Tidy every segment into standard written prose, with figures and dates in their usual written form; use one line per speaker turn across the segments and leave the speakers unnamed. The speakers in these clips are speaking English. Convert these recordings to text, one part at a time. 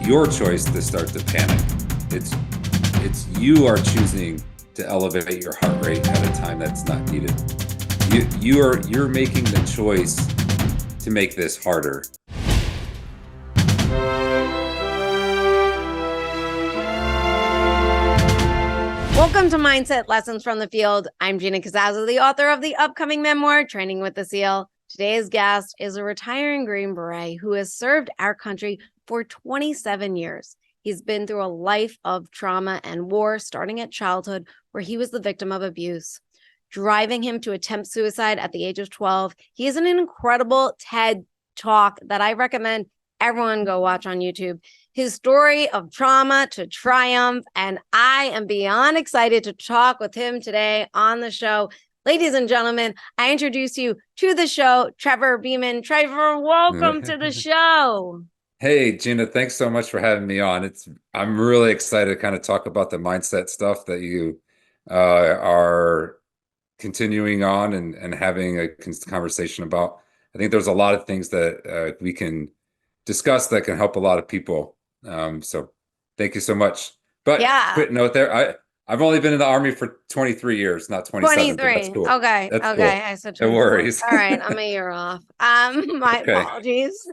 your choice to start to panic. It's you are choosing to elevate your heart rate at a time that's not needed. You're making the choice to make this harder.
Welcome to Mindset Lessons from the Field. I'm Gina Casazza, the author of the upcoming memoir, Training with the SEAL. Today's guest is a retiring Green Beret who has served our country for 27 years. He's been through a life of trauma and war, starting at childhood, where he was the victim of abuse, driving him to attempt suicide at the age of 12. He has an incredible TED Talk that I recommend everyone go watch on YouTube. His story of trauma to triumph, and I am beyond excited to talk with him today on the show. Ladies and gentlemen, I introduce you to the show, Trevor Beaman. Trevor, welcome to the show.
Hey, Gina, thanks so much for having me on. I'm really excited to kind of talk about the mindset stuff that you are continuing on and having a conversation about. I think there's a lot of things that we can discuss that can help a lot of people. So thank you so much. But
Yeah.
quick note there, I've only been in the Army for 23 years, not 27.
23.
That's cool.
Okay.
That's
Okay.
cool.
I said 24.
No worries.
All right. I'm a year off. My
Okay.
apologies.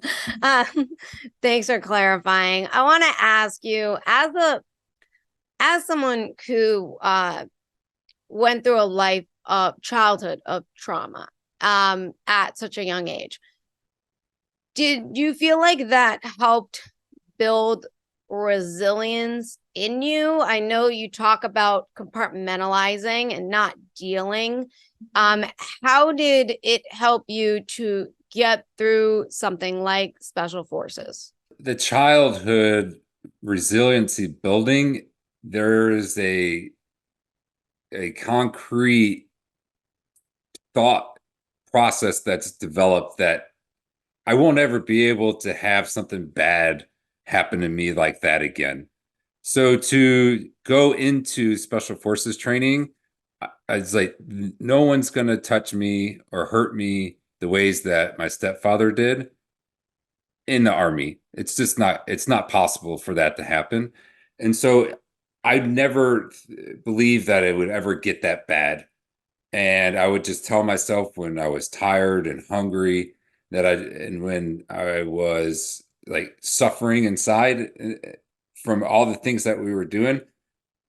Thanks for clarifying. I want to ask you, as someone who went through a life of childhood of trauma at such a young age, did you feel like that helped build resilience in you? I know you talk about compartmentalizing and not dealing. How did it help you to get through something like Special Forces?
The childhood resiliency building, there is a concrete thought process that's developed that I won't ever be able to have something bad happen to me like that again. So to go into Special Forces training, it's like no one's going to touch me or hurt me the ways that my stepfather did in the Army. It's not possible for that to happen. And so I never believed that it would ever get that bad. And I would just tell myself when I was tired and hungry and when I was like suffering inside from all the things that we were doing,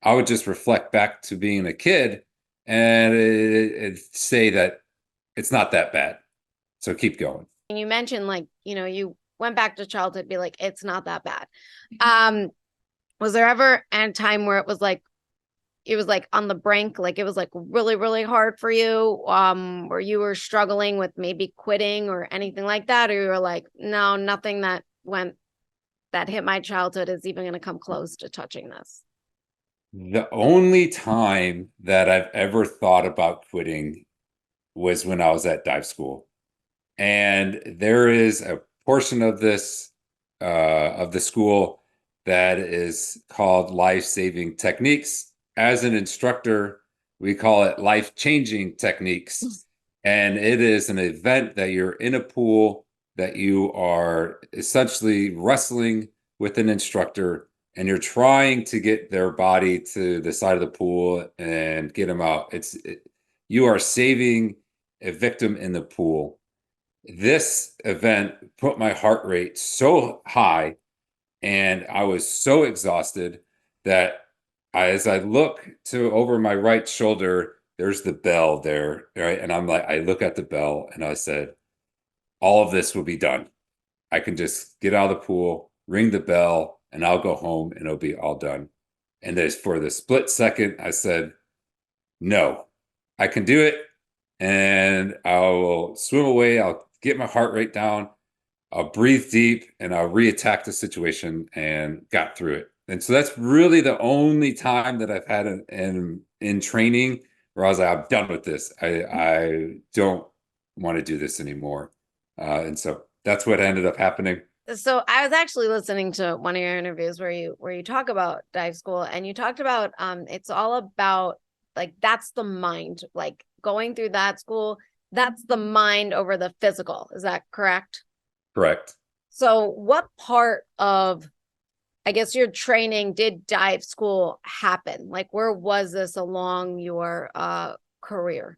I would just reflect back to being a kid and say that it's not that bad. So keep going.
And you mentioned you went back to childhood, be like, it's not that bad. Was there ever a time where it was like on the brink, like it was like really, really hard for you, or you were struggling with maybe quitting or anything like that, or you were like, no, nothing that hit my childhood is even going to come close to touching this?
The only time that I've ever thought about quitting was when I was at dive school. And there is a portion of this, of the school that is called life-saving techniques. As an instructor, we call it life-changing techniques. And it is an event that you're in a pool, that you are essentially wrestling with an instructor, and you're trying to get their body to the side of the pool and get them out. You are saving a victim in the pool. This event put my heart rate so high, and I was so exhausted that as I look to over my right shoulder, there's the bell there, right? And I'm like, I look at the bell and I said, all of this will be done. I can just get out of the pool, ring the bell, and I'll go home and it'll be all done. And for the split second, I said, no, I can do it. And I will swim away. I'll get my heart rate down. I'll breathe deep and I'll reattack the situation, and got through it. And so that's really the only time that I've had in training where I was like, I'm done with this. I don't want to do this anymore. And so that's what ended up happening.
So I was actually listening to one of your interviews where you talk about dive school, and you talked about it's all about, like, that's the mind, like going through that school, that's the mind over the physical. Is that correct?
Correct.
So what part of I guess your training, did dive school happen? Like, where was this along your career?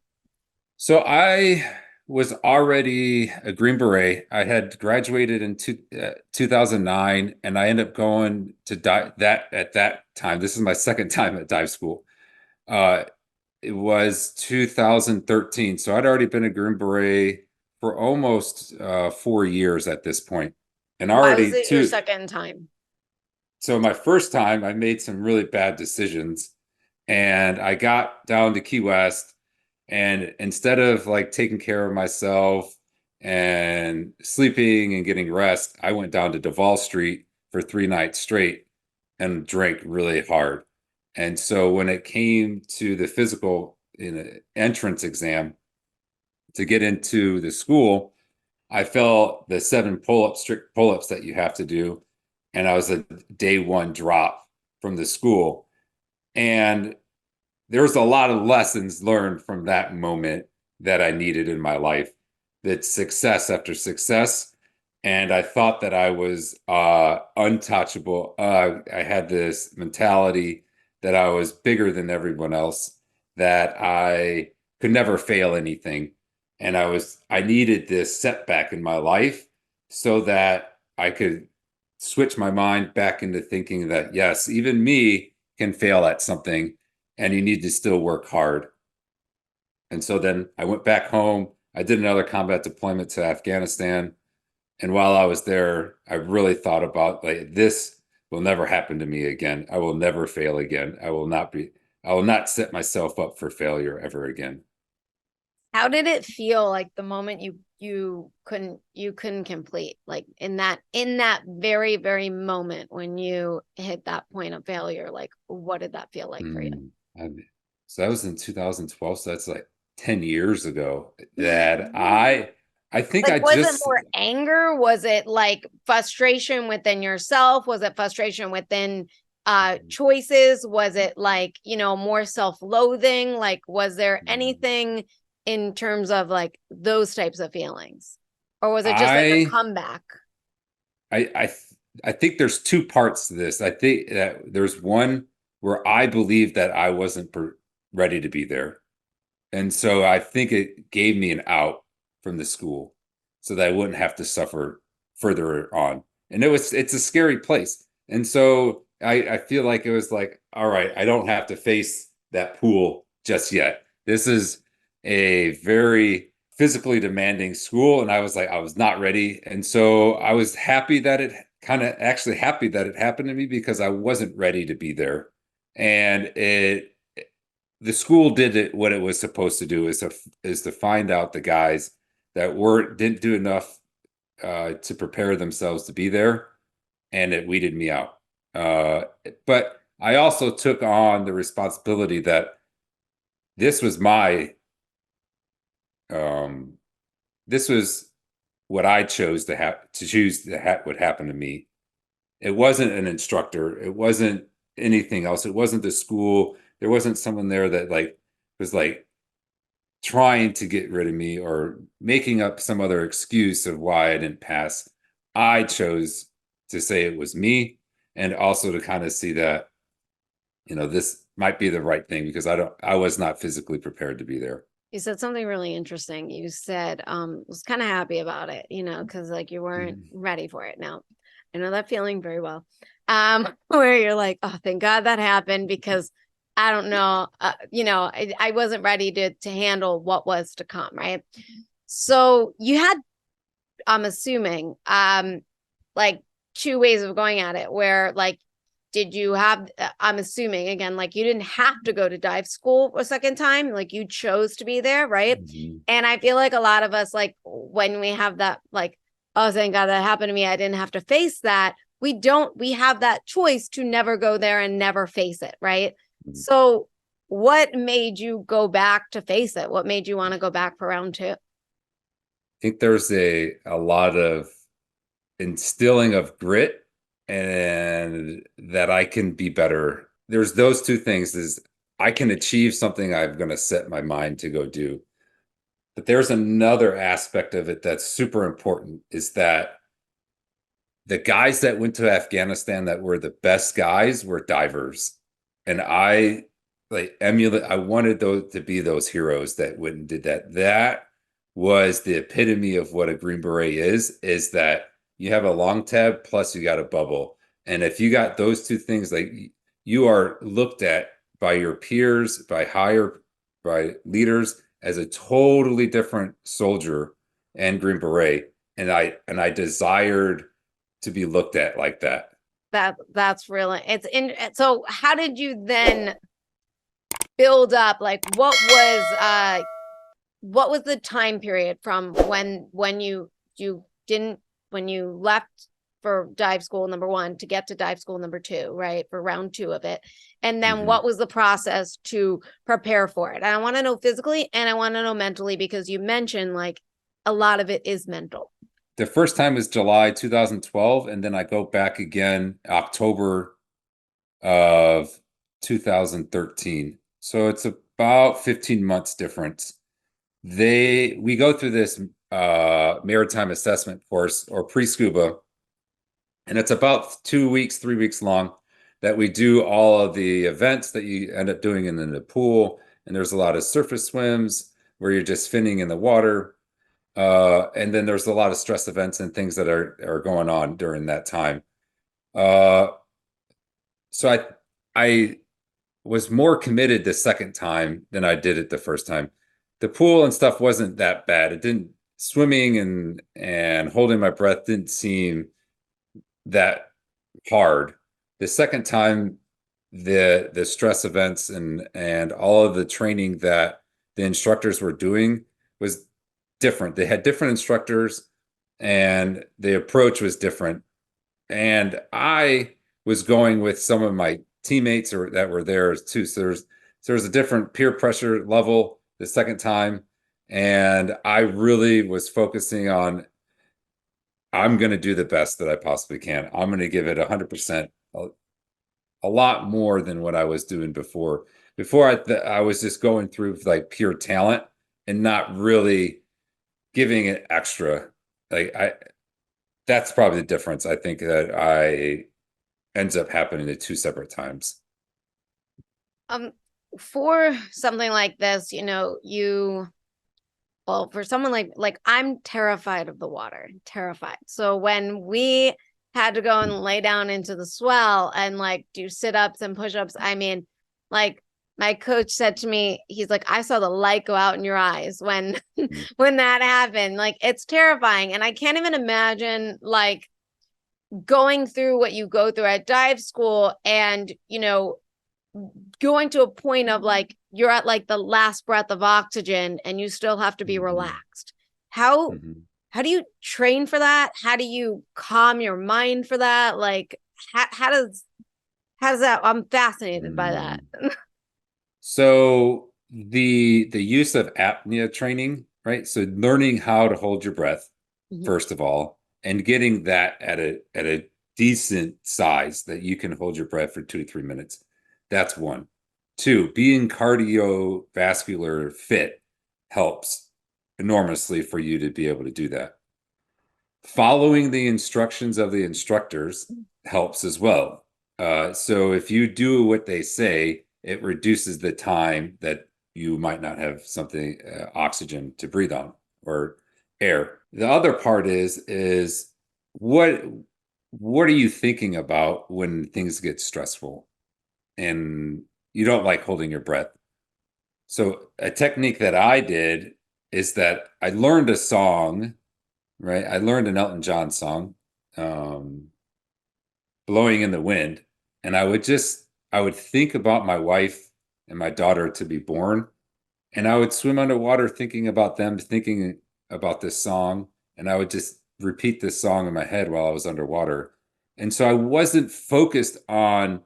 So I was already a Green Beret. I had graduated in 2009, and I ended up going to dive that at that time. This is my second time at dive school. Uh, it was 2013. So I'd already been a Green Beret for almost 4 years at this point. And
Why was
already
it your
two.
second time?
So my first time, I made some really bad decisions, and I got down to Key West, and instead of like taking care of myself and sleeping and getting rest, I went down to Duval Street for 3 nights straight and drank really hard. And so when it came to the physical entrance exam to get into the school, I felt the 7 strict pull-ups that you have to do, and I was a day one drop from the school. And there was a lot of lessons learned from that moment that I needed in my life. That success after success, and I thought that I was untouchable. I had this mentality that I was bigger than everyone else, that I could never fail anything, and I needed this setback in my life so that I could switch my mind back into thinking that yes, even me can fail at something, and you need to still work hard. And so then I went back home. I did another combat deployment to Afghanistan. And while I was there, I really thought about like this will never happen to me again. I will never fail again. I will not set myself up for failure ever again.
How did it feel like the moment you couldn't complete, like in that very very moment when you hit that point of failure, like what did that feel like for you?
Hmm. I so that was in 2012. So that's like 10 years ago that I think
Like,
I
was it
just
more anger? Was it like frustration within yourself? Was it frustration within choices? Was it like, more self-loathing? Like, was there anything in terms of like those types of feelings? Or was it just like a
I
comeback?
I I think there's two parts to this. I think that there's one where I believe that I wasn't ready to be there. And so I think it gave me an out from the school so that I wouldn't have to suffer further on. And it's a scary place. And so I feel like it was like, all right, I don't have to face that pool just yet. This is a very physically demanding school. And I was like, I was not ready. And so I was happy that it kind of actually happy that it happened to me because I wasn't ready to be there. And the school did what it was supposed to do is to find out the guys that didn't do enough to prepare themselves to be there, and it weeded me out. Uh, but I also took on the responsibility that this was my um, this was what I chose to choose what happened to me. It wasn't an instructor. It wasn't anything else. It wasn't the school. There wasn't someone there that like was like trying to get rid of me or making up some other excuse of why I didn't pass. I chose to say it was me, and also to kind of see that, this might be the right thing because I was not physically prepared to be there.
You said something really interesting. You said, was kind of happy about it, because like you weren't
Mhm.
ready for it. Now, I know that feeling very well. Where you're like, oh, thank God that happened because I don't know, I wasn't ready to handle what was to come, right? So you had, I'm assuming, like two ways of going at it, where like did you have, I'm assuming again, like you didn't have to go to dive school a second time, like you chose to be there, right?
Mhm.
And I feel like a lot of us, like when we have that, like, oh, thank God that happened to me, I didn't have to face that. We have that choice to never go there and never face it, right?
Mhm.
So what made you go back to face it? What made you want to go back for round two?
I think there's a lot of instilling of grit and that I can be better. There's those two things is I can achieve something I'm going to set my mind to go do. But there's another aspect of it that's super important is that the guys that went to Afghanistan that were the best guys were divers. And I like emulate, I wanted those to be those heroes that went and did that. That was the epitome of what a Green Beret is that you have a long tab plus you got a bubble. And if you got those two things, like you are looked at by your peers, by leaders as a totally different soldier and Green Beret. And I desired to be looked at like that.
That's really it's in. So how did you then build up? Like, what was the time period from when you didn't when you left for dive school number one to get to dive school number two, right? For round two of it. And then
Mhm.
what was the process to prepare for it? And I want to know physically and I want to know mentally because you mentioned like a lot of it is mental.
The first time is July 2012, and then I go back again October of 2013. So it's about 15 months difference. We go through this maritime assessment course or pre-scuba, and it's about 2 weeks, 3 weeks long that we do all of the events that you end up doing in the pool. And there's a lot of surface swims where you're just finning in the water. And then there's a lot of stress events and things that are going on during that time. Uh, so I was more committed the second time than I did it the first time. The pool and stuff wasn't that bad. It didn't Swimming and holding my breath didn't seem that hard. The second time, the stress events and all of the training that the instructors were doing was different. They had different instructors and the approach was different. And I was going with some of my teammates or that were there too. So there's a different peer pressure level the second time. And I really was focusing on I'm going to do the best that I possibly can. I'm going to give it 100%, a lot more than what I was doing before. Before I was just going through like pure talent and not really giving it extra. Like I That's probably the difference. I think that I ends up happening at two separate times.
Um, for something like this, well, for someone like I'm terrified of the water, terrified. So when we had to go and lay down into the swell and like do sit-ups and push-ups, I mean, like my coach said to me, he's like, I saw the light go out in your eyes when
Mm.
when that happened. Like it's terrifying. And I can't even imagine like going through what you go through at dive school and going to a point of like you're at like the last breath of oxygen and you still have to be
Mhm.
relaxed. How
Mhm.
how do you train for that? How do you calm your mind for that? Like how does that? I'm fascinated by that.
Mm. So the use of apnea training, right? So learning how to hold your breath,
Mhm.
first of all, and getting that at a decent size that you can hold your breath for 2 to 3 minutes. That's one. Two, being cardiovascular fit helps enormously for you to be able to do that. Following the instructions of the instructors helps as well. So if you do what they say, it reduces the time that you might not have something oxygen to breathe on or air. The other part is what what are you thinking about when things get stressful and you don't like holding your breath? So a technique that I did is that I learned a song, right? I learned an Elton John song, um, Blowing in the Wind, and I would think about my wife and my daughter to be born, and I would swim underwater thinking about them, thinking about this song, and I would just repeat this song in my head while I was underwater. And so I wasn't focused on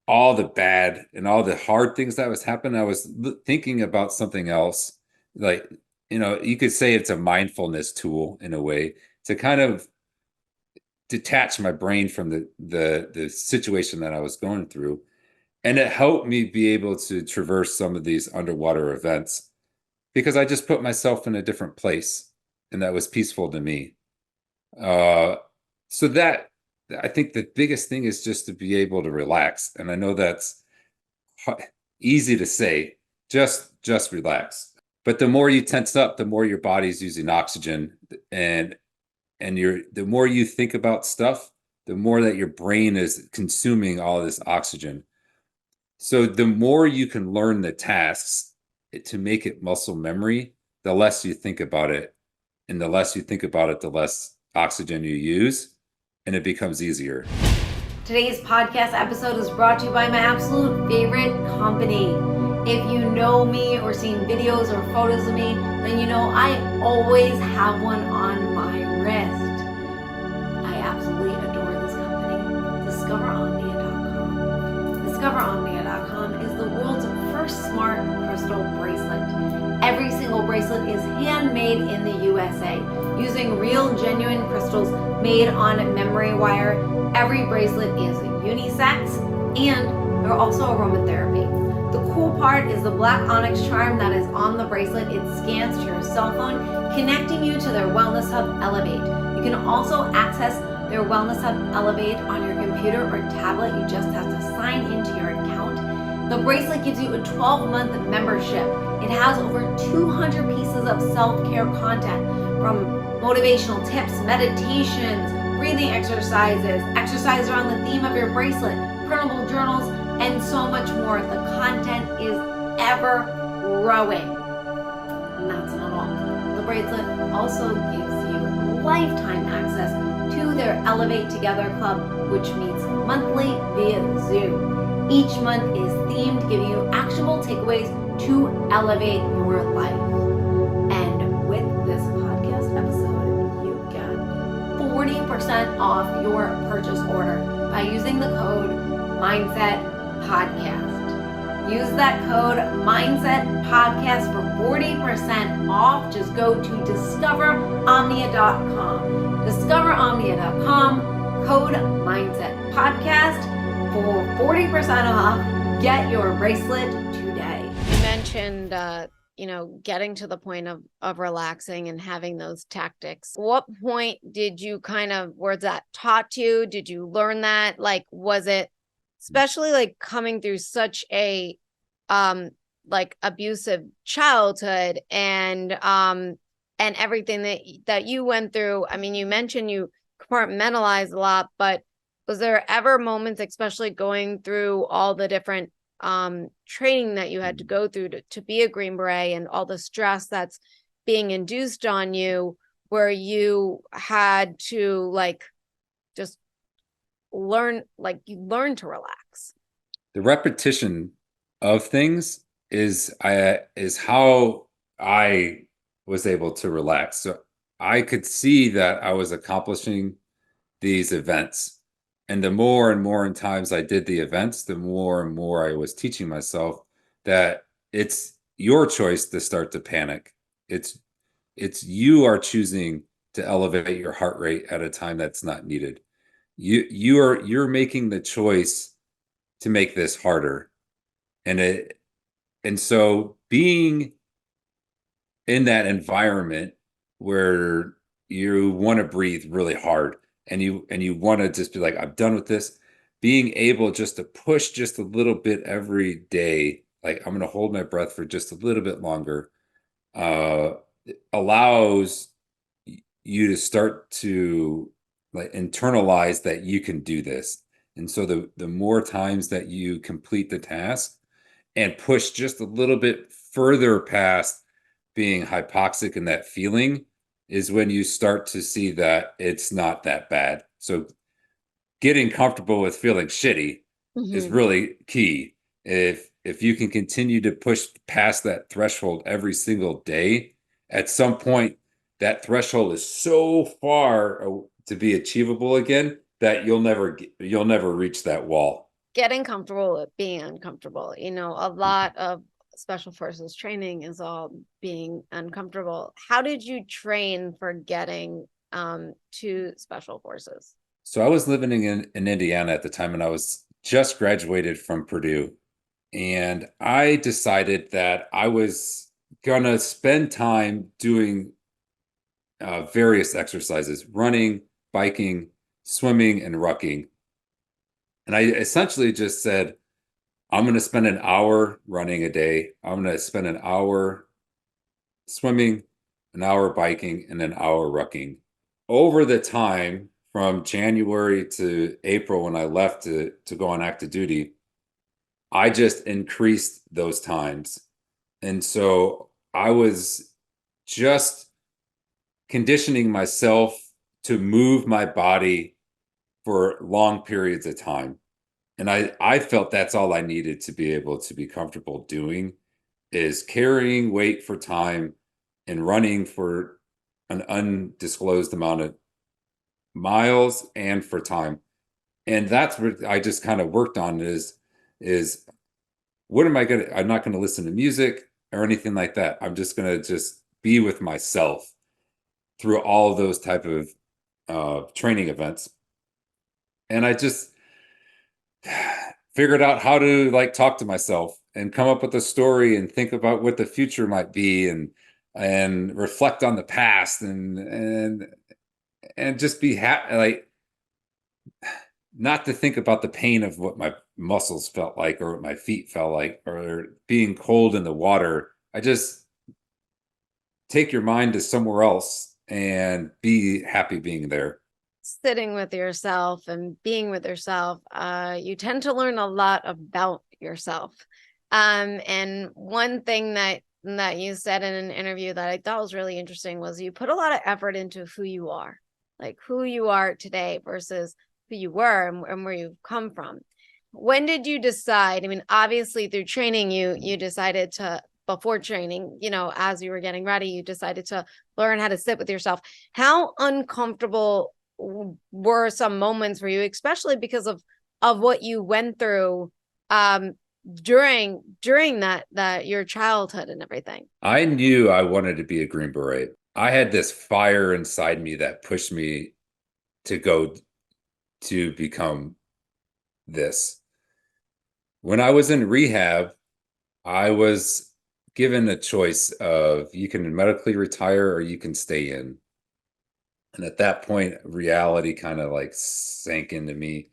all the bad and all the hard things that was happening. I was thinking about something else. Like, you could say it's a mindfulness tool in a way to kind of detach my brain from the situation that I was going through. And it helped me be able to traverse some of these underwater events because I just put myself in a different place and that was peaceful to me. Uh, so I think the biggest thing is just to be able to relax. And I know that's easy to say, just relax. But the more you tense up, the more your body's using oxygen, and the more you think about stuff, the more that your brain is consuming all this oxygen. So the more you can learn the tasks to make it muscle memory, the less you think about it. And the less you think about it, the less oxygen you use, and it becomes easier.
Today's podcast episode is brought to you by my absolute favorite company. If you know me or seen videos or photos of me, then you know I always have one on my wrist. I absolutely adore this company. DiscoverOmnia.com. DiscoverOmnia.com is the world's first smart crystal bracelet. Every single bracelet is handmade in the USA using real genuine crystals made on memory wire. Every bracelet is unisex, and they're also aromatherapy. The cool part is the black onyx charm that is on the bracelet. It scans to your cell phone, connecting you to their Wellness Hub Elevate. You can also access their Wellness Hub Elevate on your computer or tablet. You just have to sign into your account. The bracelet gives you a 12-month membership. It has over 200 pieces of self-care content, from motivational tips, meditations, breathing exercises, exercises around the theme of your bracelet, printable journals, and so much more. The content is ever growing. And that's not all. The bracelet also gives you lifetime access to their Elevate Together Club, which meets monthly via Zoom. Each month is themed, giving you actionable takeaways to elevate your life. And with this podcast episode, you get 40% off your purchase order by using the code MindsetPodcast. Use that code MindsetPodcast for 40% off. Just go to DiscoverOmnia.com. DiscoverOmnia.com, code MindsetPodcast for 40% off. Get your bracelet today. You mentioned getting to the point of relaxing and having those tactics. What point did you was that taught you? Did you learn that? Like, was it, especially like coming through such a abusive childhood and everything that you went through? I mean, you mentioned you compartmentalized a lot, but was there ever moments, especially going through all the different training that you had to go through to be a Green Beret and all the stress that's being induced on you, where you had to just learn to relax?
The repetition of things is how I was able to relax. So I could see that I was accomplishing these events. And the more and more times I did the events, the more and more I was teaching myself that it's your choice to start to panic. It's you are choosing to elevate your heart rate at a time that's not needed. You're making the choice to make this harder. And so being in that environment where you want to breathe really hard, and you want to just be like, I'm done with this, being able just to push just a little bit every day, like I'm going to hold my breath for just a little bit longer, allows you to start to internalize that you can do this. And so the more times that you complete the task and push just a little bit further past being hypoxic in that feeling, is when you start to see that it's not that bad. So getting comfortable with feeling shitty is really key. If you can continue to push past that threshold every single day, at some point that threshold is so far to be achievable again that you'll never reach that wall.
Getting comfortable with being uncomfortable. A lot of Special Forces training is all being uncomfortable. How did you train for getting to Special Forces?
So I was living in Indiana at the time, and I was just graduated from Purdue. And I decided that I was going to spend time doing various exercises, running, biking, swimming, and rucking. And I essentially just said, I'm going to spend an hour running a day. I'm going to spend an hour swimming, an hour biking, and an hour rucking. Over the time from January to April when I left to go on active duty, I just increased those times. And so I was just conditioning myself to move my body for long periods of time. And I felt that's all I needed to be able to be comfortable doing is carrying weight for time and running for an undisclosed amount of miles and for time. And that's what I just kind of worked on is what am I gonna, I'm not gonna listen to music or anything like that. I'm just gonna just be with myself through all of those type of training events. And I just figured out how to like talk to myself and come up with a story and think about what the future might be and reflect on the past and just be happy, like not to think about the pain of what my muscles felt like or what my feet felt like or being cold in the water. I just take your mind to somewhere else and be happy being there.
Sitting with yourself and being with yourself, you tend to learn a lot about yourself. And one thing that you said in an interview that I thought was really interesting was you put a lot of effort into who you are, like who you are today versus who you were and where you've come from. When did you decide? I mean, obviously through training, you decided to, before training, as you were getting ready, you decided to learn how to sit with yourself. How uncomfortable were some moments for you, especially because of what you went through during that your childhood and everything?
I knew I wanted to be a Green Beret. I had this fire inside me that pushed me to go to become this. When I was in rehab, I was given a choice of you can medically retire or you can stay in. And at that point, reality kind of like sank into me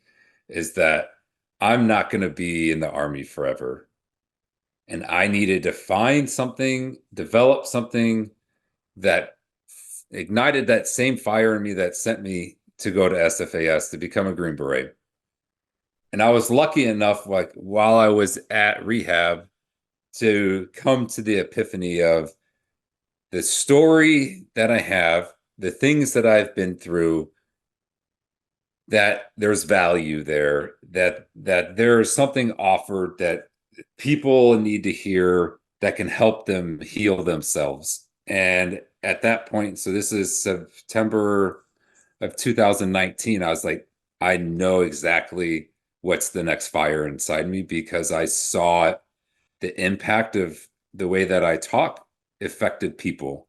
is that I'm not going to be in the army forever. And I needed to find something, develop something that ignited that same fire in me that sent me to go to SFAS to become a Green Beret. And I was lucky enough, like while I was at rehab, to come to the epiphany of the story that I have, the things that I've been through, that there's value there, that there's something offered that people need to hear that can help them heal themselves. And at that point, so this is September of 2019, I was like, I know exactly what's the next fire inside me because I saw the impact of the way that I talk affected people.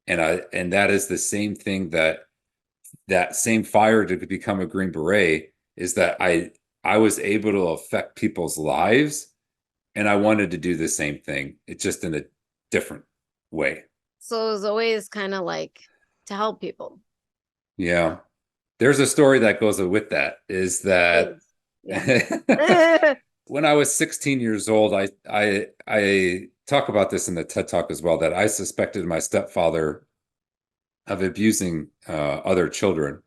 And that is the same thing that same fire to become a Green Beret is that I was able to affect people's lives and I wanted to do the same thing. It's just in a different way.
So it was always kind of like to help people.
Yeah. There's a story that goes with that is that
Please. Yeah.
when I was 16 years old, I talk about this in the TED Talk as well, that I suspected my stepfather of abusing other children.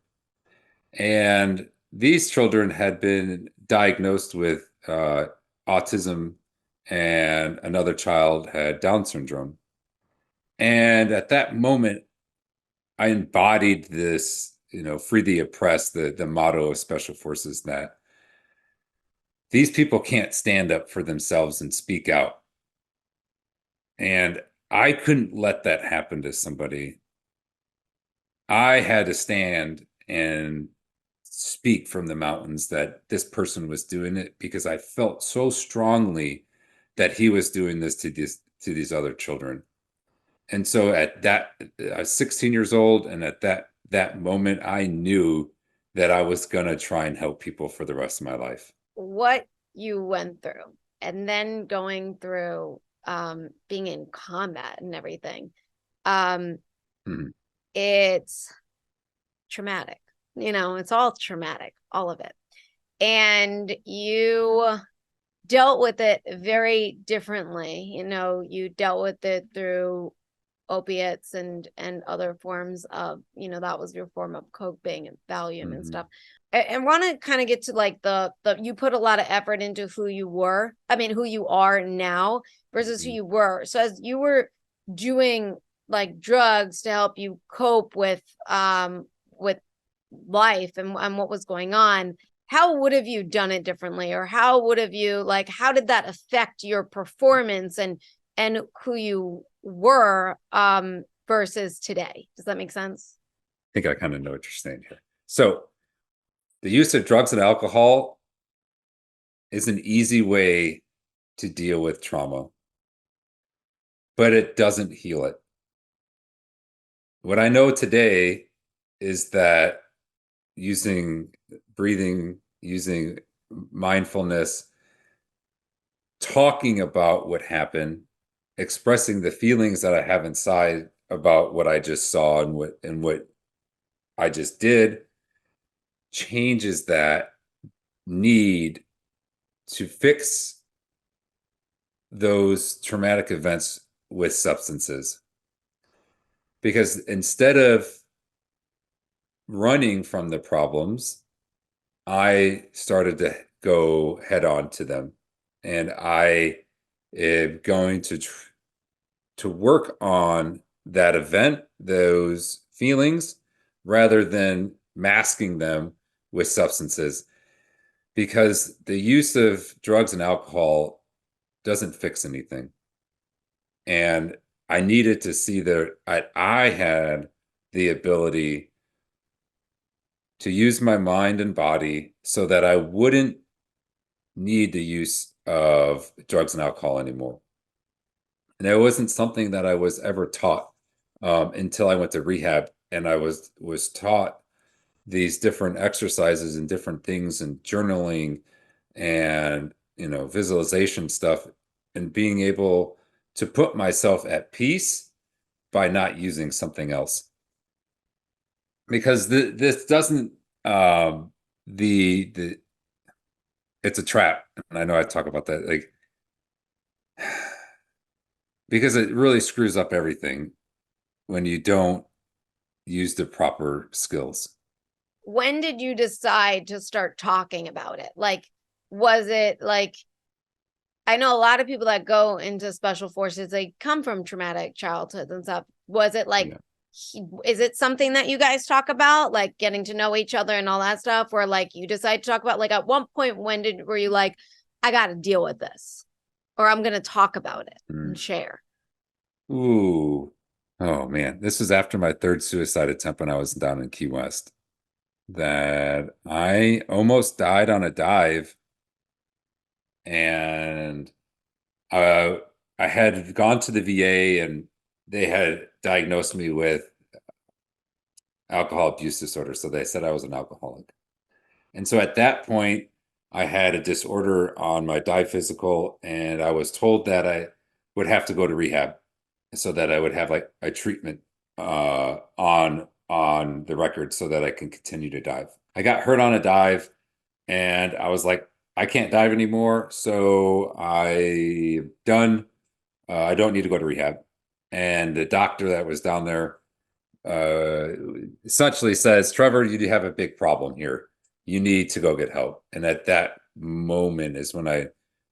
And these children had been diagnosed with autism, and another child had Down syndrome. And at that moment, I embodied this, free the oppressed, the motto of Special Forces, that these people can't stand up for themselves and speak out. And I couldn't let that happen to somebody. I had to stand and speak from the mountains that this person was doing it because I felt so strongly that he was doing this to these other children. And so at that, I was 16 years old, and at that moment, I knew that I was gonna try and help people for the rest of my life.
What you went through and then going through being in combat and everything, um
Mhm.
it's traumatic. it's all traumatic, all of it. And you dealt with it very differently. You dealt with it through opiates and other forms of, that was your form of coping and Valium and stuff. And want to kind of get to like the you put a lot of effort into who you are now versus who you were. So as you were doing like drugs to help you cope with life and what was going on, how would have you done it differently? Or how would have you how did that affect your performance and who you were versus today? Does that make sense?
I think I kind of know what you're saying here. So the use of drugs and alcohol is an easy way to deal with trauma, but it doesn't heal it. What I know today is that using breathing, using mindfulness, talking about what happened, expressing the feelings that I have inside about what I just saw and what I just did changes that need to fix those traumatic events with substances. Because instead of running from the problems, I started to go head on to them. And I am going to work on that event, those feelings, rather than masking them with substances. Because the use of drugs and alcohol doesn't fix anything. And I needed to see that I had the ability to use my mind and body so that I wouldn't need the use of drugs and alcohol anymore. And it wasn't something that I was ever taught until I went to rehab, and I was taught these different exercises and different things and journaling and visualization stuff, and being able to put myself at peace by not using something else. Because this doesn't the it's a trap, and I know I talk about that because it really screws up everything when you don't use the proper skills.
When did you decide to start talking about it? Was it I know a lot of people that go into special forces, they come from traumatic childhoods and stuff. Was it
Yeah.
is it something that you guys talk about, like getting to know each other and all that stuff? Or you decide to talk about, at one point, were you like, I got to deal with this, or I'm going to talk about it and share?
Ooh. Oh man. This was after my third suicide attempt when I was down in Key West. That I almost died on a dive, and uh, I had gone to the VA and they had diagnosed me with alcohol abuse disorder. So they said I was an alcoholic. And so at that point, I had a disorder on my dive physical, and I was told that I would have to go to rehab so that I would have a treatment on the record so that I can continue to dive. I got hurt on a dive, and I was like, I can't dive anymore, so I'm done. I don't need to go to rehab. And the doctor that was down there uh, essentially says, Trevor, you have a big problem here. You need to go get help. And at that moment is when I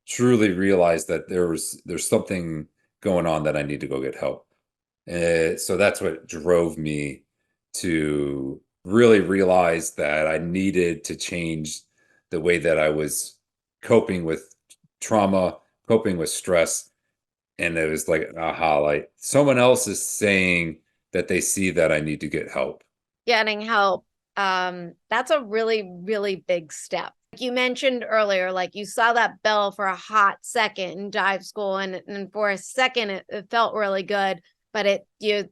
truly realized that there's something going on that I need to go get help. So that's what drove me to really realize that I needed to change the way that I was coping with trauma, coping with stress. And it was like, aha, like someone else is saying that they see that I need to get help.
Getting help, that's a really, really big step. You mentioned earlier, you saw that bell for a hot second in dive school, and for a second it felt really good, but you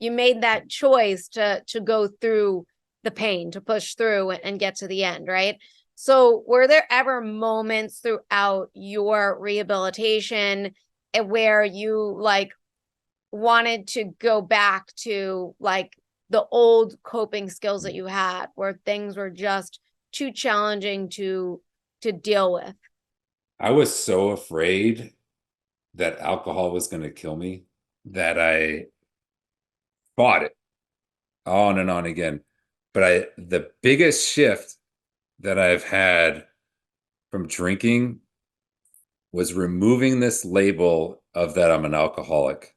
made that choice to go through the pain, to push through and get to the end, right? So were there ever moments throughout your rehabilitation where you wanted to go back to the old coping skills that you had where things were just too challenging to deal with?
I was so afraid that alcohol was going to kill me that I fought it on and on again. But the biggest shift that I've had from drinking was removing this label of that I'm an alcoholic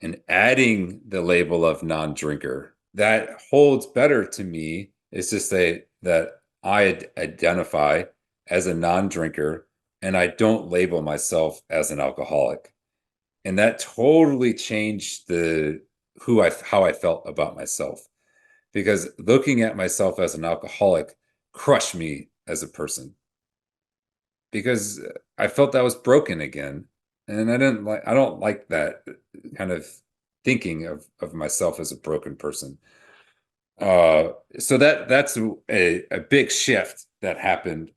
and adding the label of non-drinker. That holds better to me. It's just that I identify as a non-drinker and I don't label myself as an alcoholic. And that totally changed the who I how I felt about myself, because looking at myself as an alcoholic crushed me as a person, because I felt I was broken again. And I don't like that kind of thinking of myself as a broken person. So that's a big shift that happened.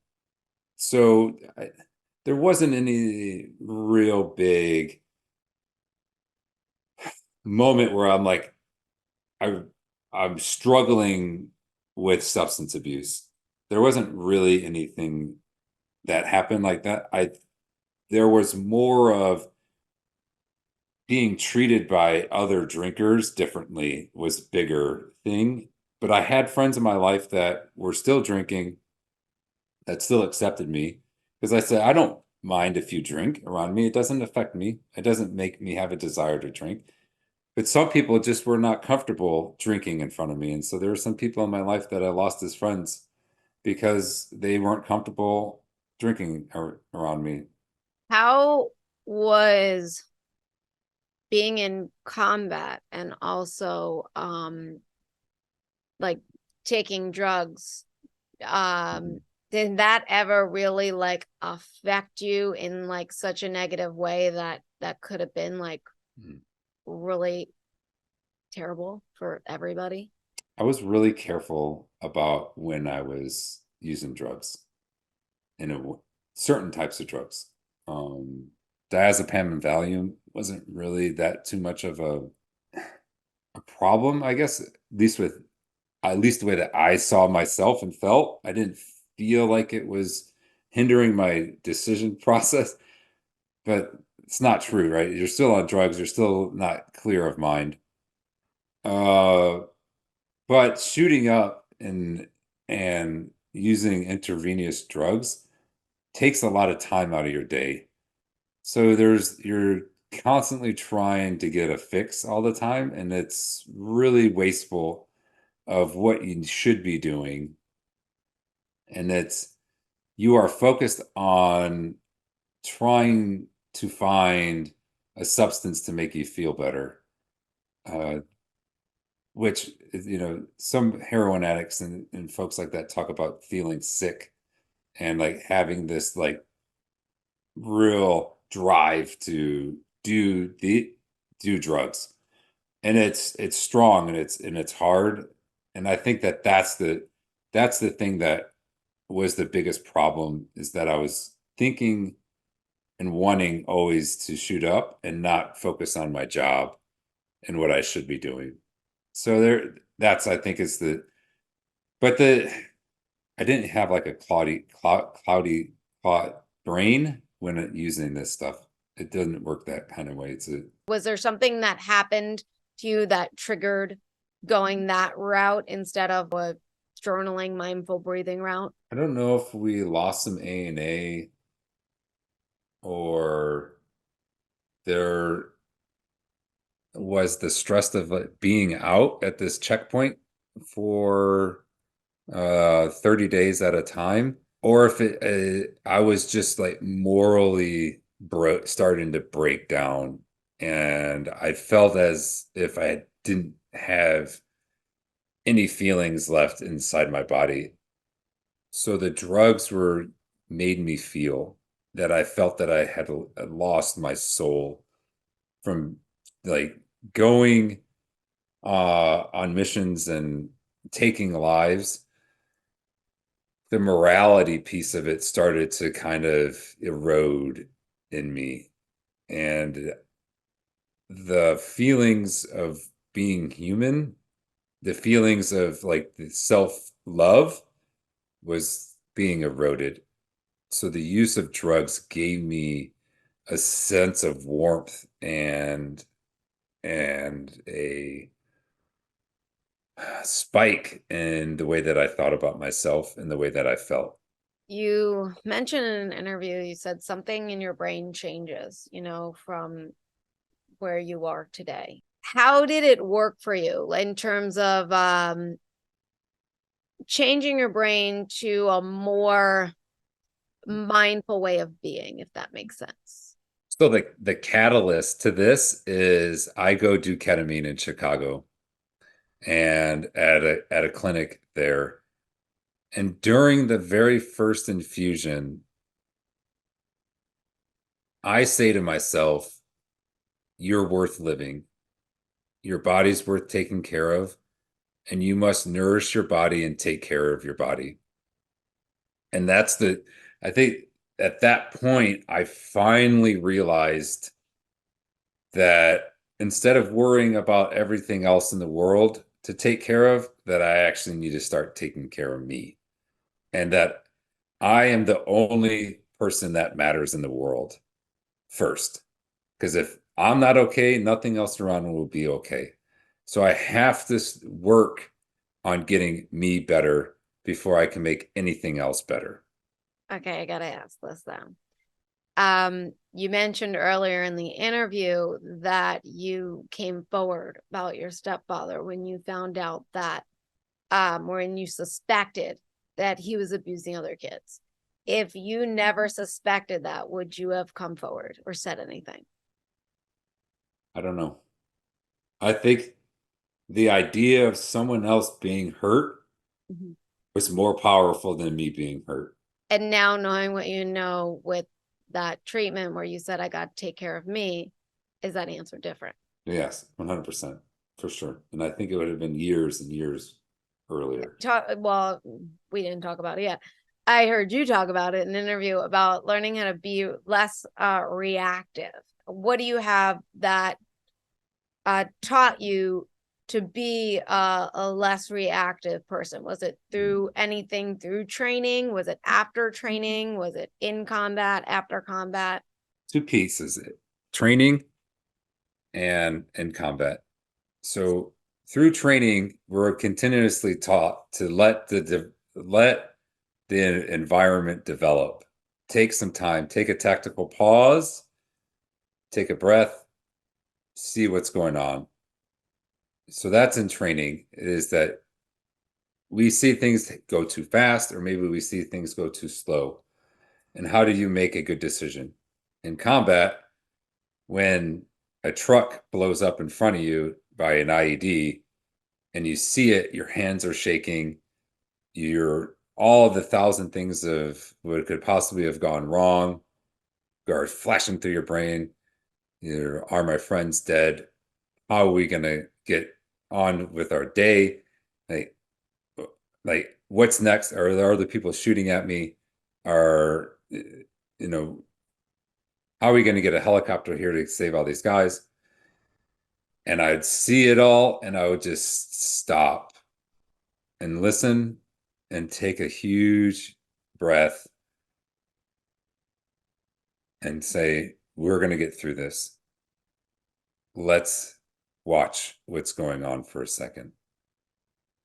So there wasn't any real big moment where I'm like, I I'm struggling with substance abuse. There wasn't really anything that happened like that. I There was more of being treated by other drinkers differently was bigger thing. But I had friends in my life that were still drinking that still accepted me because I said, I don't mind if you drink around me. It doesn't affect me. It doesn't make me have a desire to drink. But some people just were not comfortable drinking in front of me. And so there were some people in my life that I lost as friends because they weren't comfortable drinking around me.
How was being in combat and also like taking drugs, did that ever really like affect you in like such a negative way that that could have been like
Mhm.
really terrible for everybody?
I was really careful about when I was using drugs and certain types of drugs. Um, Diazepam and Valium wasn't really that too much of a problem, I guess, at least the way that I saw myself and felt. I didn't feel like it was hindering my decision process, but it's not true, right? You're still on drugs, you're still not clear of mind. Uh, but shooting up and using intravenous drugs takes a lot of time out of your day. So you're constantly trying to get a fix all the time, and it's really wasteful of what you should be doing. And you are focused on trying to find a substance to make you feel better. Uh, which some heroin addicts and folks like that talk about feeling sick and like having this like real drive to do drugs, and it's strong and it's hard. And I think that that's the thing that was the biggest problem, is that I was thinking and wanting always to shoot up and not focus on my job and what I should be doing. So that's, I think, is the but the I didn't have like a cloudy cloud brain when using this stuff. It doesn't work that kind of way.
Was there something that happened to you that triggered going that route instead of a journaling, mindful breathing route?
I don't know if we lost some A&A, or there was the stress of like being out at this checkpoint for 30 days at a time, or if I was just like morally starting to break down, and I felt as if I didn't have any feelings left inside my body. So the drugs were made me feel that I felt that I had lost my soul from like going on missions and taking lives. The morality piece of it started to kind of erode in me, and the feelings of being human the feelings of like the self-love was being eroded. So the use of drugs gave me a sense of warmth and a spike in the way that I thought about myself and the way that I felt.
You mentioned in an interview, you said something in your brain changes, from where you are today. How did it work for you in terms of changing your brain to a more mindful way of being, if that makes sense?
So the catalyst to this is I go do ketamine in Chicago and at a clinic there. And during the very first infusion, I say to myself, you're worth living. Your body's worth taking care of, and you must nourish your body and take care of your body. And I think at that point, I finally realized that instead of worrying about everything else in the world to take care of, that I actually need to start taking care of me. And that I am the only person that matters in the world first. Because if I'm not okay, nothing else around will be okay. So I have to work on getting me better before I can make anything else better.
Okay, I gotta ask this then. You mentioned earlier in the interview that you came forward about your stepfather when you found out that, or when you suspected that he was abusing other kids. If you never suspected that, would you have come forward or said anything?
I don't know. I think the idea of someone else being hurt
Mhm.
was more powerful than me being hurt.
And now knowing what you know with that treatment where you said I got to take care of me, is that answer different?
Yes, 100% for sure. And I think it would have been years and years earlier.
Well, we didn't talk about it yet. I heard you talk about it in an interview about learning how to be less reactive. What do you have that taught you to be a less reactive person? Was it through anything through training? Was it after training? Was it in combat, after combat?
Two pieces, training and combat. So through training, we're continuously taught to let the environment develop. Take some time, take a tactical pause, take a breath, see what's going on. So that's in training, is that we see things go too fast, or maybe we see things go too slow. And how do you make a good decision? In combat, when a truck blows up in front of you by an IED and you see it, your hands are shaking, you're all the thousand things of what could possibly have gone wrong are flashing through your brain. Are my friends dead? How are we gonna get on with our day? Like, what's next? Are there other people shooting at me? Are you know, how are we gonna get a helicopter here to save all these guys? And I'd see it all and I would just stop and listen and take a huge breath and say, we're going to get through this. Let's watch what's going on for a second.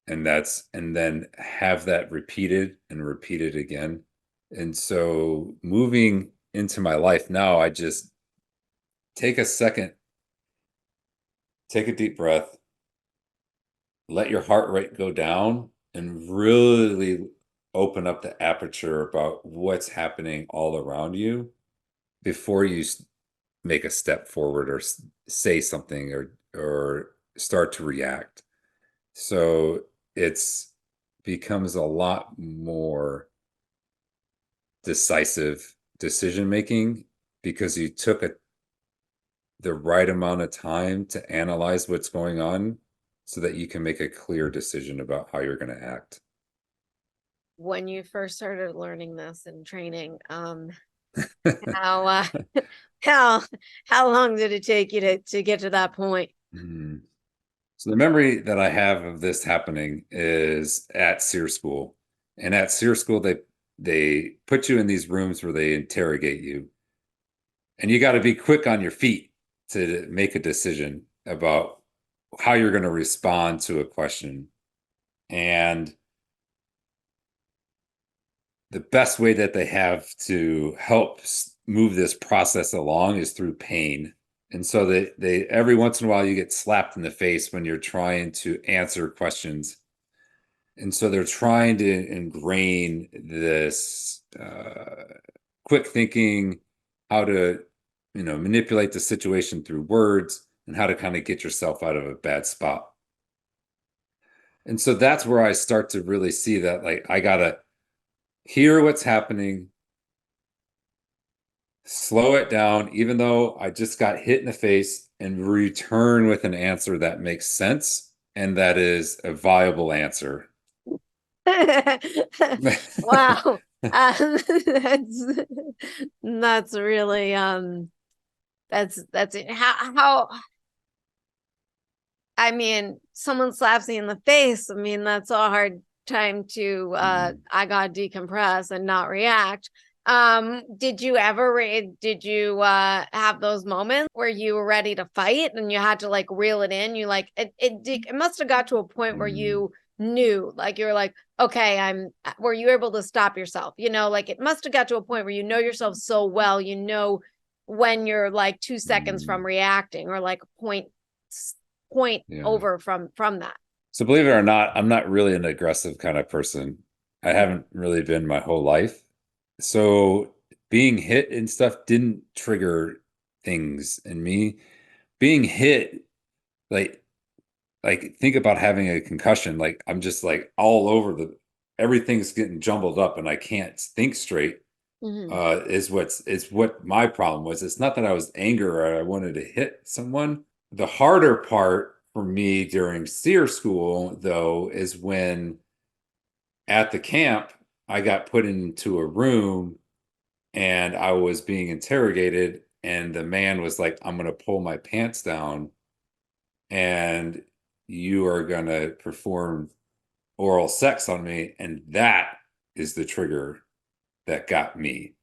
And then have that repeated and repeated again. And so moving into my life now, I just take a second, take a deep breath, let your heart rate go down, and really open up the aperture about what's happening all around you before you make a step forward or say something or start to react. So it's becomes a lot more decisive decision making because you took the right amount of time to analyze what's going on so that you can make a clear decision about how you're going to act.
When you first started learning this and training, how how how long did it take you to get to that point?
Hmm. So the memory that I have of this happening is at SERE school. And at SERE school, they put you in these rooms where they interrogate you. And you got to be quick on your feet to make a decision about how you're going to respond to a question. And the best way that they have to help move this process along is through pain. And so they every once in a while you get slapped in the face when you're trying to answer questions. And so they're trying to ingrain this quick thinking, how to, manipulate the situation through words and how to kind of get yourself out of a bad spot. And so that's where I start to really see that, like, I gotta hear what's happening, slow it down, even though I just got hit in the face, and return with an answer that makes sense and that is a viable answer.
Wow. That's really that's it. How I mean, someone slaps me in the face. I mean, that's a hard time to
Mhm.
I gotta decompress and not react. Did you ever did you have those moments where you were ready to fight and you had to like reel it in? You like it must have got to a point where
Mhm.
you knew, like you were like, okay, I'm were you able to stop yourself? Like it must have got to a point where you know yourself so well, when you're like 2 seconds from
Mhm.
reacting or like point
Yeah.
over from that.
So believe it or not, I'm not really an aggressive kind of person. I haven't really been my whole life. So being hit and stuff didn't trigger things in me. Being hit, like think about having a concussion. Like I'm just like all over everything's getting jumbled up and I can't think straight.
Mm-hmm.
Is what my problem was. It's not that I was angry or I wanted to hit someone. The harder part for me during SEER school, though, is when at the camp I got put into a room and I was being interrogated, and the man was like, "I'm going to pull my pants down, and you are going to perform oral sex on me," and that is the trigger that got me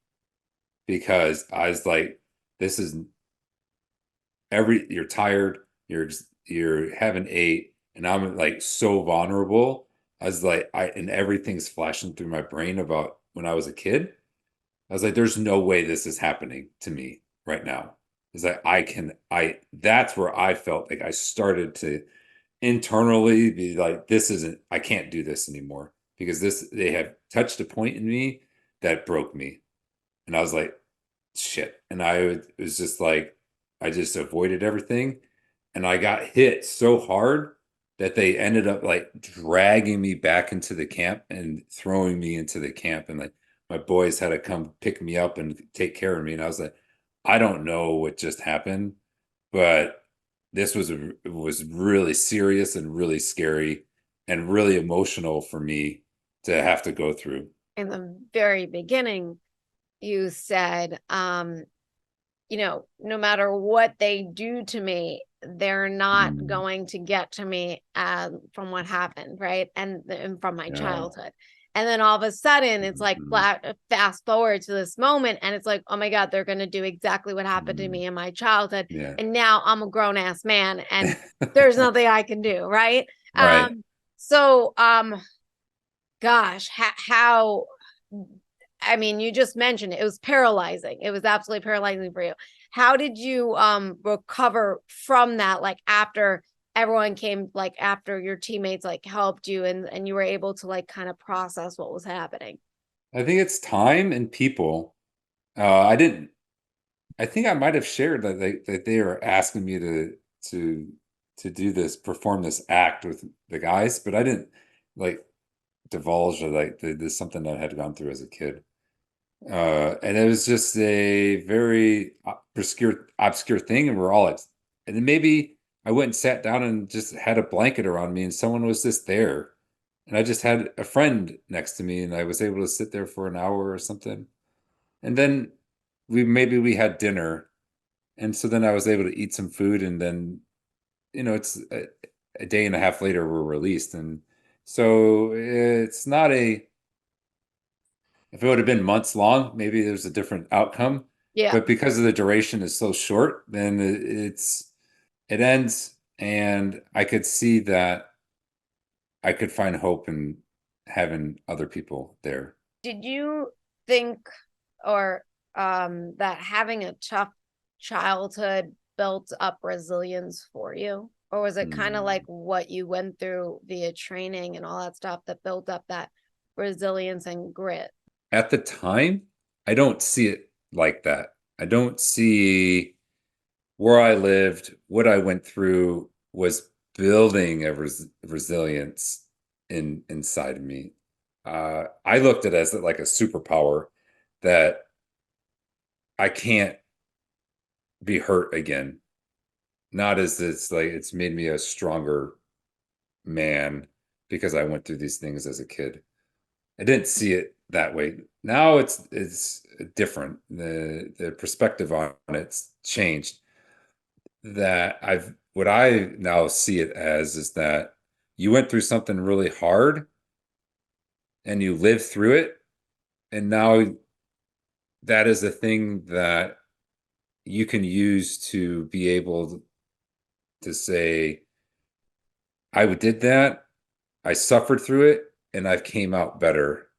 because I was like, "This is you're tired, you're having ate, and I'm like so vulnerable." I was like, and everything's flashing through my brain about when I was a kid. I was like, there's no way this is happening to me right now. It's like that's where I felt like I started to internally be like, this isn't, I can't do this anymore because they have touched a point in me that broke me. And I was like, shit. And was just like, I just avoided everything. And I got hit so hard that they ended up like dragging me back into the camp and throwing me into the camp. And like my boys had to come pick me up and take care of me. And I was like, I don't know what just happened, but this was really serious and really scary and really emotional for me to have to go through.
In the very beginning, you said, no matter what they do to me, they're not
Mm,
going to get to me from what happened, right? And from my
yeah.
childhood. And then all of a sudden, it's like
Mhm.
fast forward to this moment, and it's like, oh my God, they're going to do exactly what happened to
Mhm.
me in my childhood.
Yeah.
And now I'm a grown ass man, and there's nothing I can do, right?
Right.
So, gosh, how I mean, you just mentioned it was paralyzing. It was absolutely paralyzing for you. How did you recover from that, like after everyone came, like after your teammates like helped you and you were able to like kind of process what was happening?
I think it's time and people. I didn't. I think I might have shared that they were asking me to to do this, perform this act with the guys, but I didn't like divulge or like this is something that I had gone through as a kid. And it was just a very obscure thing, and we're all and then maybe I went and sat down and just had a blanket around me, and someone was just there, and I just had a friend next to me, and I was able to sit there for an hour or something, and then we had dinner, and so then I was able to eat some food, and then it's a day and a half later were released. And so it's not a, if it would have been months long, maybe there's a different outcome.
Yeah.
But because of the duration is so short, then it ends. And I could see that I could find hope in having other people there.
Did you think or that having a tough childhood built up resilience for you? Or was it kind of like
Hmm.
what you went through via training and all that stuff that built up that resilience and grit?
At the time, I don't see it like that. I don't see where I lived, what I went through was building a resilience inside of me. I looked at it as like a superpower that I can't be hurt again. Not as it's like it's made me a stronger man because I went through these things as a kid. I didn't see it that way. Now it's different. The perspective on it's changed. That I've what I now see it as is that you went through something really hard and you lived through it, and now that is a thing that you can use to be able to say, I did that, I suffered through it, and I came out better.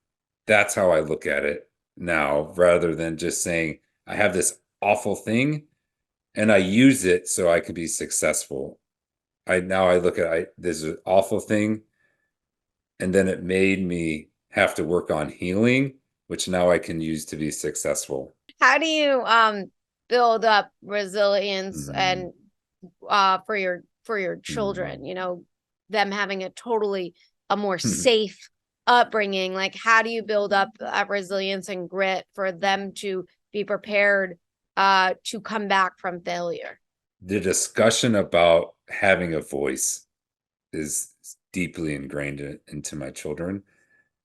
That's how I look at it now, rather than just saying, I have this awful thing and I use it so I can be successful. I look at this is an awful thing, and then it made me have to work on healing, which now I can use to be successful.
How do you build up resilience
Mhm.
and for your children,
Mhm.
them having a more safe upbringing? Like, how do you build up that resilience and grit for them to be prepared to come back from failure?
The discussion about having a voice is deeply ingrained into my children,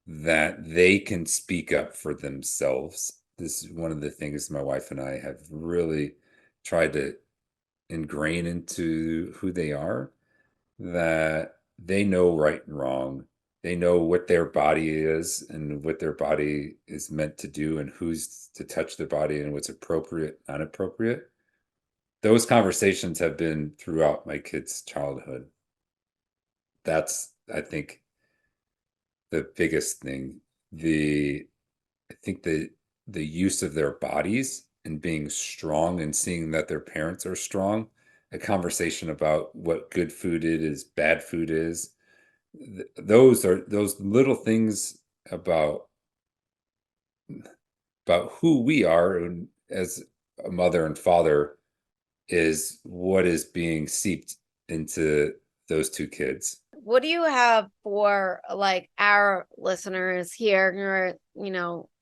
that they can speak up for themselves. This is one of the things my wife and I have really tried to ingrain into who they are, that they know right and wrong. They know what their body is and what their body is meant to do and who's to touch their body and what's appropriate, not appropriate. Those conversations have been throughout my kids' childhood. That's, I think, the biggest thing. I think the use of their bodies and being strong and seeing that their parents are strong, a conversation about what good food it is, bad food is. Those are those little things about who we are and as a mother and father is what is being seeped into those two kids.
What do you have for like our listeners here who are,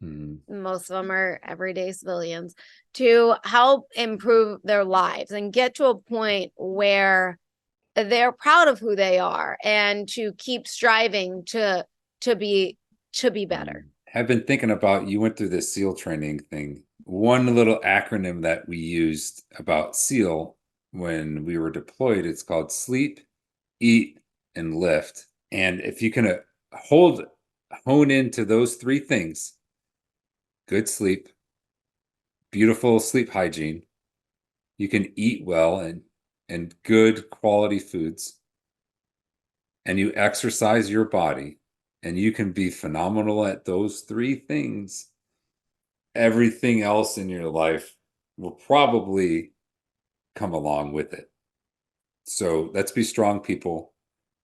Hmm.
most of them are everyday civilians, to help improve their lives and get to a point where they're proud of who they are and to keep striving to be better?
I've been thinking about you went through this SEAL training thing. One little acronym that we used about SEAL when we were deployed, it's called sleep, eat, and lift. And if you can hold, hone into those three things, good sleep, beautiful sleep hygiene, you can eat well and good quality foods, and you exercise your body, and you can be phenomenal at those three things, everything else in your life will probably come along with it. So let's be strong people.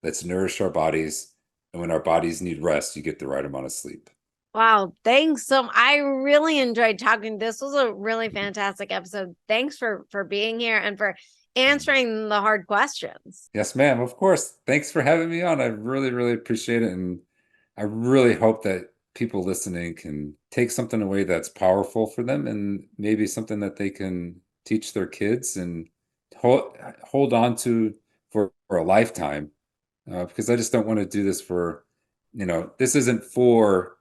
Let's nourish our bodies. And when our bodies need rest, you get the right amount of sleep.
Wow, thanks. So I really enjoyed talking. This was a really fantastic episode. Thanks for being here and for answering the hard questions.
Yes, ma'am. Of course. Thanks for having me on. I really, really appreciate it. And I really hope that people listening can take something away that's powerful for them and maybe something that they can teach their kids and hold on to for a lifetime. Because I just don't want to do this for, this isn't for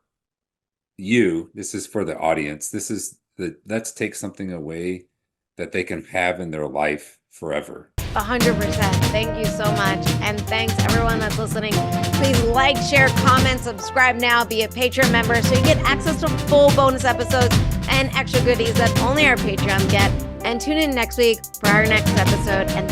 you. This is for the audience. This is let's take something away that they can have in their life forever.
100%. Thank you so much. And thanks everyone that's listening. Please like, share, comment, subscribe now, be a Patreon member so you get access to full bonus episodes and extra goodies that only our Patreons get. And tune in next week for our next episode. And